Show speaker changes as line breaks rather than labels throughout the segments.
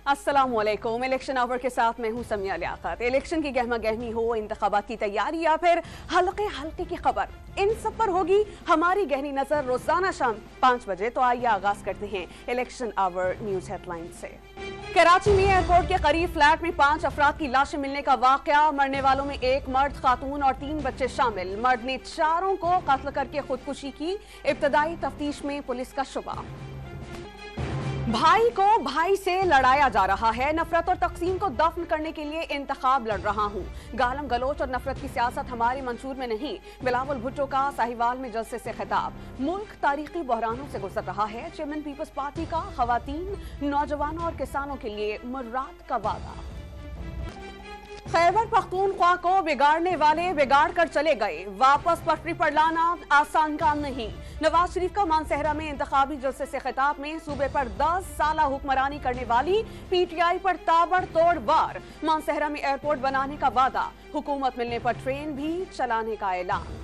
अस्सलाम वालेकुम। Election our के साथ मैं हूं समिया लियाकत। इलेक्शन की गहमा गहमी हो, इंतखाबात की तैयारी या फिर हल्के हल्के की खबर, इन सब पर होगी हमारी गहनी नजर रोजाना शाम 5 बजे। तो आइए आगाज करते हैं इलेक्शन आवर न्यूज हेडलाइन से। कराची में एयरपोर्ट के करीब फ्लैट में 5 अफराद की लाशें मिलने का वाकया। मरने वालों में एक मर्द, खातून और 3 बच्चे शामिल। मर्द ने 4 को कत्ल करके खुदकुशी की। इब्तदाई तफ्तीश में पुलिस का शुबा। भाई को भाई से लड़ाया जा रहा है। नफरत और तकसीम को दफन करने के लिए इंतखाब लड़ रहा हूं। गालम गलोच और नफरत की सियासत हमारे मंशूर में नहीं। बिलावल भुट्टो का साहिवाल में जलसे से खिताब। मुल्क तारीखी बहरानों से गुजर रहा है। चेयरमैन पीपल्स पार्टी का खवातीन, नौजवानों और किसानों के लिए मुर्रात का वादा। खैबर पख्तूनख्वा को बिगाड़ने वाले बिगाड़ कर चले गए। वापस पटरी पर लाना आसान काम नहीं। नवाज शरीफ का मानसहरा में इंतखाबी जलसे से खिताब में सूबे पर 10 साल हुक्मरानी करने वाली पीटीआई पर ताबड़तोड़ वार। मानसहरा में एयरपोर्ट बनाने का वादा। हुकूमत मिलने पर ट्रेन भी चलाने का ऐलान।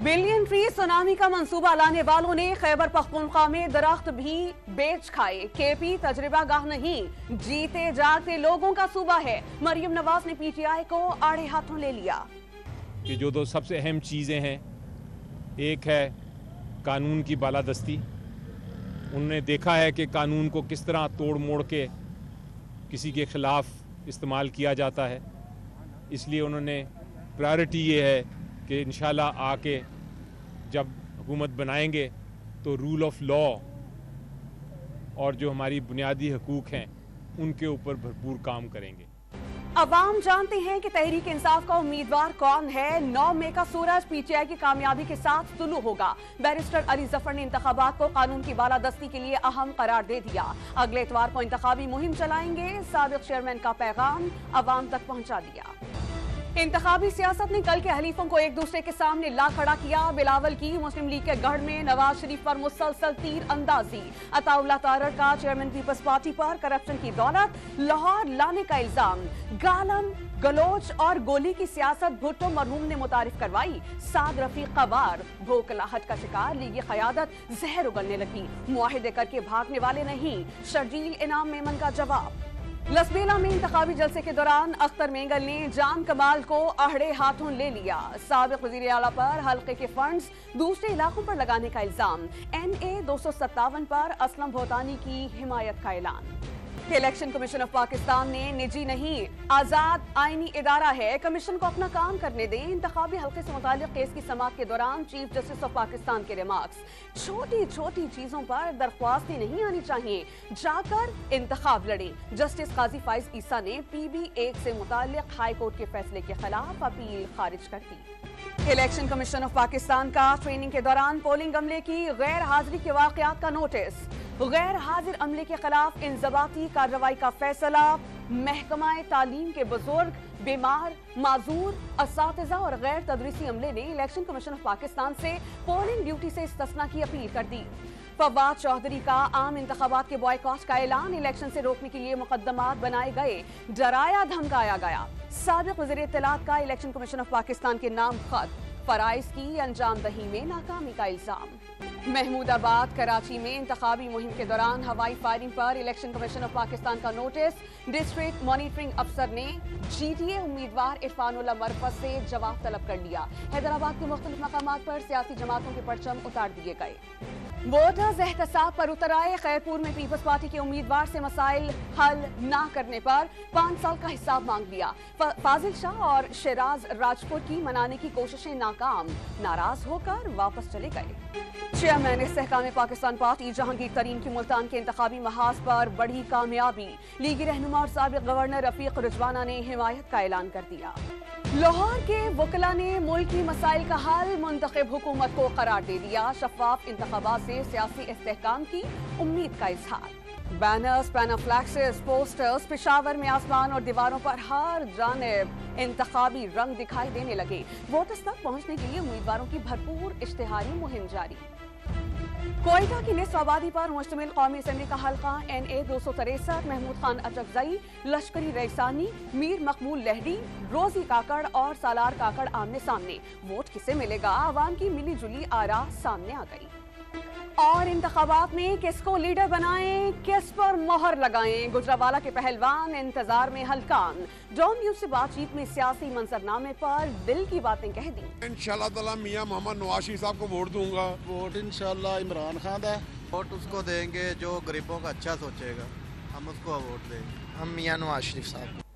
बिलियन ट्री सुनामी का मंसूबा लाने वालों ने खैबर पख्तूनख्वा में दरख्त भी बेच खाए। केपी तजर्बा गाह नहीं, जीते जागते लोगों का सूबा है। मरियम नवाज ने पीटीआई को आड़े हाथों ले लिया।
कि जो 2 सबसे अहम चीज़ें हैं, एक है कानून की बालादस्ती। उन्होंने देखा है कि कानून को किस तरह तोड़ मोड़ के किसी के खिलाफ इस्तेमाल किया जाता है। इसलिए उन्होंने प्रायोरिटी ये है कि इंशाल्लाह आके जब हुकूमत बनाएंगे तो रूल ऑफ लॉ और जो हमारी बुनियादी हकूक़ हैं उनके ऊपर भरपूर काम करेंगे।
अवाम जानते हैं कि तहरीक इंसाफ का उम्मीदवार कौन है। 9 मई का सूरज पीटीआई की कामयाबी के साथ तुलू होगा। बैरिस्टर अली जफर ने इंतखाबात को कानून की बालादस्ती के लिए अहम करार दे दिया। अगले इतवार को इंतखाबी मुहिम चलाएंगे। साबिक चेयरमैन का पैगाम अवाम तक पहुंचा दिया। इंतखाबी सियासत ने कल के हलीफों को एक दूसरे के सामने ला खड़ा किया। बिलावल की मुस्लिम लीग के गढ़ में नवाज शरीफ पर मुसलसल तीर अंदाजी। अताउल्लाह तारड़ का चेयरमैन पीपल्स पार्टी पर करप्शन की दौलत लाहौर लाने का इल्जाम। गालम गलोच और गोली की सियासत भुट्टो मरहूम ने मुतारिफ करवाई। साद रफीक का वार। भूखलाहट का शिकार लीगी क़यादत जहर उगलने लगी। मुआहिदे करके भागने वाले नहीं। शर्जील इनाम मेमन का जवाब। लसबेला में इंतखाबी जलसे के दौरान अख्तर मेंगल ने जान कमाल को आहड़े हाथों ले लिया। साबिक वज़ीर आला पर हल्के के फंड्स दूसरे इलाकों पर लगाने का इल्जाम। NA 257 पर असलम भोतानी की हिमायत का ऐलान। इलेक्शन कमीशन ऑफ पाकिस्तान ने निजी नहीं, आजाद आईनी इदारा है, कमीशन को अपना काम करने दें। इंतखाबी हल्के से मुताल्लिक केस की समाअत के दौरान चीफ जस्टिस ऑफ पाकिस्तान के रिमार्क्स। छोटी छोटी चीजों पर दरख्वास्तें नहीं आनी चाहिए, जाकर इंतखाब लड़े। जस्टिस काजी फाइज ईसा ने PB 1 से मुताल्लिक हाई कोर्ट के फैसले के खिलाफ अपील खारिज कर दी। इलेक्शन कमीशन ऑफ पाकिस्तान का ट्रेनिंग के दौरान पोलिंग अमले की गैर हाजिरी के वाकयात का नोटिस। गैर हाजिर अमले के खिलाफ इंजबाती कार्रवाई का फैसला। महकमाए तालीम के बुजुर्ग, बीमार, माजूर, असातिज़ा और गैर तदरीसी अमले ने इलेक्शन कमीशन ऑफ पाकिस्तान से पोलिंग ड्यूटी से इस्तिस्ना की अपील कर दी। फवाद चौधरी का आम इंतखाबात के बॉयकॉट का ऐलान। इलेक्शन से रोकने के लिए मुकद्दमात बनाए गए, डराया धमकाया गया। साबिक वज़ीर इत्तलात का इलेक्शन कमीशन ऑफ पाकिस्तान के नाम खत। फराइज की अंजाम दही में नाकामी का इल्जाम। महमूदाबाद कराची में इंतखाबी मुहिम के दौरान हवाई फायरिंग पर इलेक्शन कमीशन ऑफ पाकिस्तान का नोटिस। डिस्ट्रिक्ट मॉनिटरिंग अफसर ने GTA उम्मीदवार इरफानुल्लाह मरफत से जवाब तलब कर लिया। हैदराबाद के मुख्तलिफ मकामात पर सियासी जमातों के परचम उतार दिए गए। वोटर्स एहतसाब पर उतर आए। खैरपुर में पीपल्स पार्टी के उम्मीदवार से मसाइल हल न करने पर 5 साल का हिसाब मांग लिया। फाजिल शाह और शहराज राजपुर की मनाने की कोशिशें नाकाम। नाराज होकर वापस चले गए। चेयरमैन इस्तेहकाम पाकिस्तान पार्टी जहांगीर तरीन की मुल्तान के इंतखाबी महाज पर बड़ी कामयाबी। लीगी रहनुमा और साबिक गवर्नर रफीक रिजवाना ने हिमायत का ऐलान कर दिया। लाहौर के वकला ने मुल्की मसाइल का हल मुंतखब हुकूमत को करार दे दिया। शफाफ इंतखाबात से सियासी इस्तेहकाम की उम्मीद का इजहार। बैनर्स, पैनाफ्लैक्सेस, पोस्टर्स पेशावर में आसमान और दीवारों पर हर जानिब इंतखाबी रंग दिखाई देने लगे। वोटर्स तक पहुंचने के लिए उम्मीदवारों की भरपूर इश्तिहारी मुहिम जारी। कोयटा की निस्फ आबादी पर मुश्तमिल कौमी असम्बली का हल्का NA 263। महमूद खान अचकजई, लश्करी रईसानी, मीर मकबूल लहरी, रोजी काकड़ और सालार काकड़ आमने सामने। वोट किसे मिलेगा? आवाम की मिली जुली आरा सामने आ गई। और इंतखाबात में किसको लीडर बनाएं, किस पर मोहर लगाएं, गुजरावाला के पहलवान इंतजार में हलकान। डॉन न्यूज से बातचीत में सियासी मंजरनामे पर दिल की बातें कह दी।
इंशाअल्लाह ताला मियां मोहम्मद नवाज शरीफ साहब को वोट दूंगा।
वोट इंशाअल्लाह इमरान खान है।
वोट उसको देंगे जो गरीबों का अच्छा सोचेगा, हम उसको वोट देंगे।
हम मियां नवाज शरीफ साहब।